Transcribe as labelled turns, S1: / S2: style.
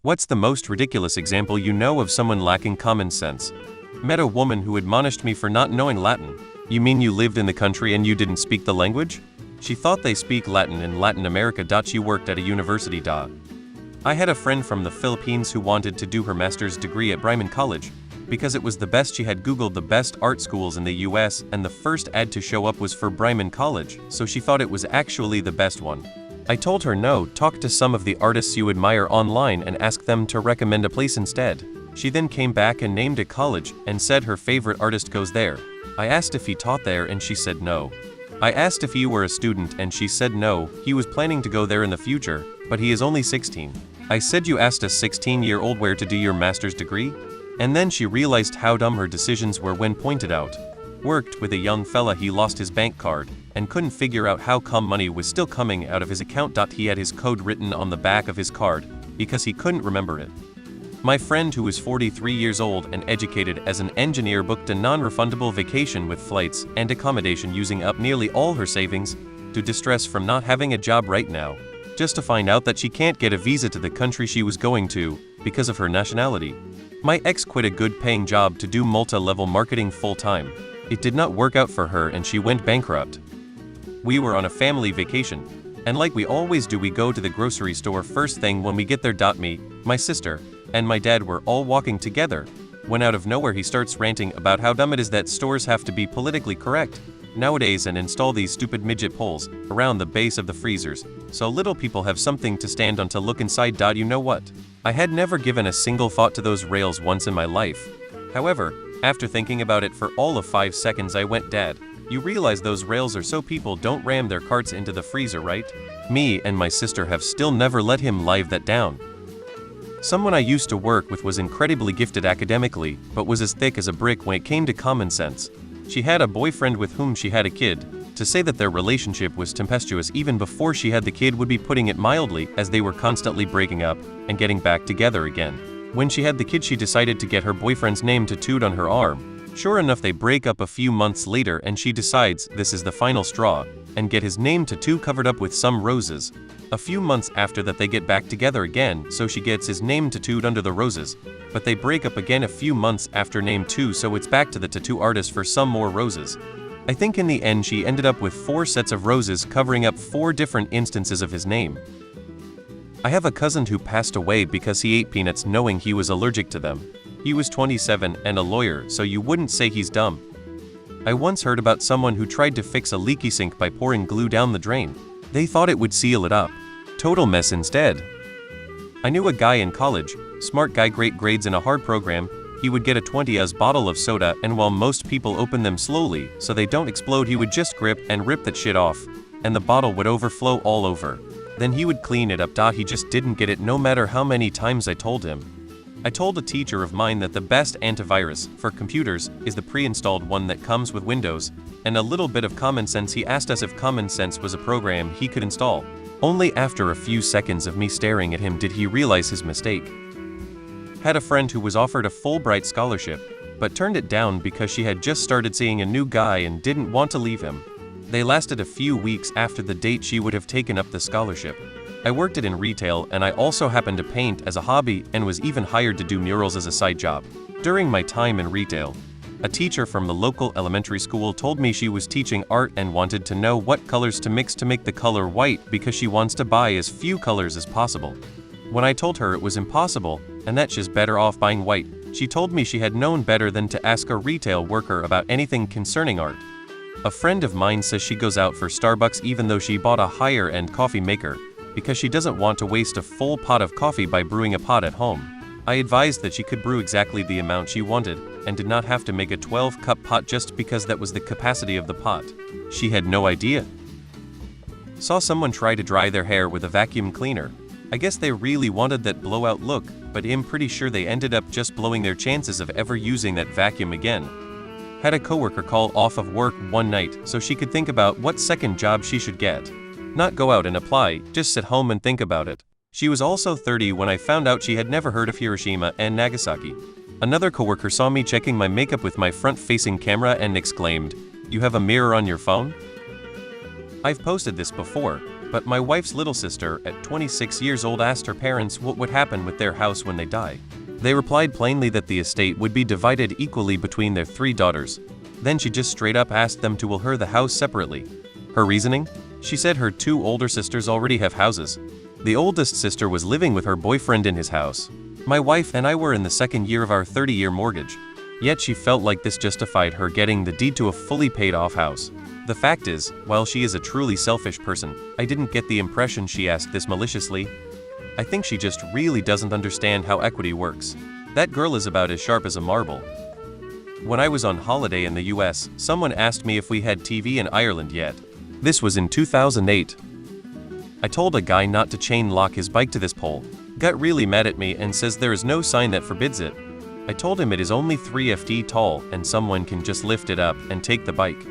S1: What's the most ridiculous example you know of someone lacking common sense? Met a woman who admonished me for not knowing Latin. You mean you lived in the country and you didn't speak the language? She thought they speak Latin in Latin America. She worked at a university. I had a friend from the Philippines who wanted to do her master's degree at Braiman College because it was the best. She had Googled the best art schools in the US and the first ad to show up was for Braiman College, so she thought it was actually the best one. I told her no, talk to some of the artists you admire online and ask them to recommend a place instead. She then came back and named a college and said her favorite artist goes there. I asked if he taught there and she said no. I asked if he were a student and she said no, he was planning to go there in the future, but he is only 16. I said, you asked a 16-year-old where to do your master's degree? And then she realized how dumb her decisions were when pointed out. Worked with a young fella, he lost his bank card and couldn't figure out how come money was still coming out of his account. He had his code written on the back of his card because he couldn't remember it. My friend, who is 43 years old and educated as an engineer, booked a non-refundable vacation with flights and accommodation using up nearly all her savings to distress from not having a job right now, just to find out that she can't get a visa to the country she was going to because of her nationality. My ex quit a good-paying job to do multi-level marketing full-time. It did not work out for her and she went bankrupt. We were on a family vacation, and like we always do, we go to the grocery store first thing when we get there. Me, my sister, and my dad were all walking together, when out of nowhere he starts ranting about how dumb it is that stores have to be politically correct nowadays and install these stupid midget poles around the base of the freezers, so little people have something to stand on to look inside. You know what? I had never given a single thought to those rails once in my life. However, after thinking about it for all of 5 seconds, I went, Dad, you realize those rails are so people don't ram their carts into the freezer, right? Me and my sister have still never let him live that down. Someone I used to work with was incredibly gifted academically, but was as thick as a brick when it came to common sense. She had a boyfriend with whom she had a kid. To say that their relationship was tempestuous even before she had the kid would be putting it mildly, as they were constantly breaking up and getting back together again. When she had the kid, she decided to get her boyfriend's name tattooed on her arm. Sure enough, they break up a few months later and she decides this is the final straw and get his name tattoo covered up with some roses. A few months after that, they get back together again, so she gets his name tattooed under the roses. But they break up again a few months after name 2, so it's back to the tattoo artist for some more roses. I think in the end she ended up with 4 sets of roses covering up 4 different instances of his name. I have a cousin who passed away because he ate peanuts knowing he was allergic to them. He was 27 and a lawyer, so you wouldn't say he's dumb. I once heard about someone who tried to fix a leaky sink by pouring glue down the drain. They thought it would seal it up. Total mess instead. I knew a guy in college, smart guy, great grades in a hard program. He would get a 20-oz bottle of soda, and while most people open them slowly so they don't explode, he would just grip and rip that shit off, and the bottle would overflow all over. Then he would clean it up. He just didn't get it no matter how many times I told him. I told a teacher of mine that the best antivirus for computers is the pre-installed one that comes with Windows and a little bit of common sense. He asked us if common sense was a program he could install. Only after a few seconds of me staring at him did he realize his mistake. Had a friend who was offered a Fulbright scholarship, but turned it down because she had just started seeing a new guy and didn't want to leave him. They lasted a few weeks after the date she would have taken up the scholarship. I worked in retail, and I also happened to paint as a hobby and was even hired to do murals as a side job. During my time in retail, a teacher from the local elementary school told me she was teaching art and wanted to know what colors to mix to make the color white because she wants to buy as few colors as possible. When I told her it was impossible and that she's better off buying white, she told me she had known better than to ask a retail worker about anything concerning art. A friend of mine says she goes out for Starbucks even though she bought a higher-end coffee maker because she doesn't want to waste a full pot of coffee by brewing a pot at home. I advised that she could brew exactly the amount she wanted and did not have to make a 12-cup pot just because that was the capacity of the pot. She had no idea. Saw someone try to dry their hair with a vacuum cleaner. I guess they really wanted that blowout look, but I'm pretty sure they ended up just blowing their chances of ever using that vacuum again. Had a coworker call off of work one night so she could think about what second job she should get. Not go out and apply, just sit home and think about it. She was also 30 when I found out she had never heard of Hiroshima and Nagasaki. Another coworker saw me checking my makeup with my front-facing camera and exclaimed, "You have a mirror on your phone?" I've posted this before, But my wife's little sister, at 26 years old, asked her parents what would happen with their house when they die. They replied plainly that the estate would be divided equally between their 3 daughters. Then she just straight up asked them to will her the house separately. Her reasoning? She said her 2 older sisters already have houses. The oldest sister was living with her boyfriend in his house. My wife and I were in the 2nd year of our 30-year mortgage. Yet she felt like this justified her getting the deed to a fully paid off house. The fact is, while she is a truly selfish person, I didn't get the impression she asked this maliciously. I think she just really doesn't understand how equity works. That girl is about as sharp as a marble. When I was on holiday in the US, someone asked me if we had TV in Ireland yet. This was in 2008. I told a guy not to chain lock his bike to this pole. Got really mad at me and says there is no sign that forbids it. I told him it is only 3 ft tall and someone can just lift it up and take the bike.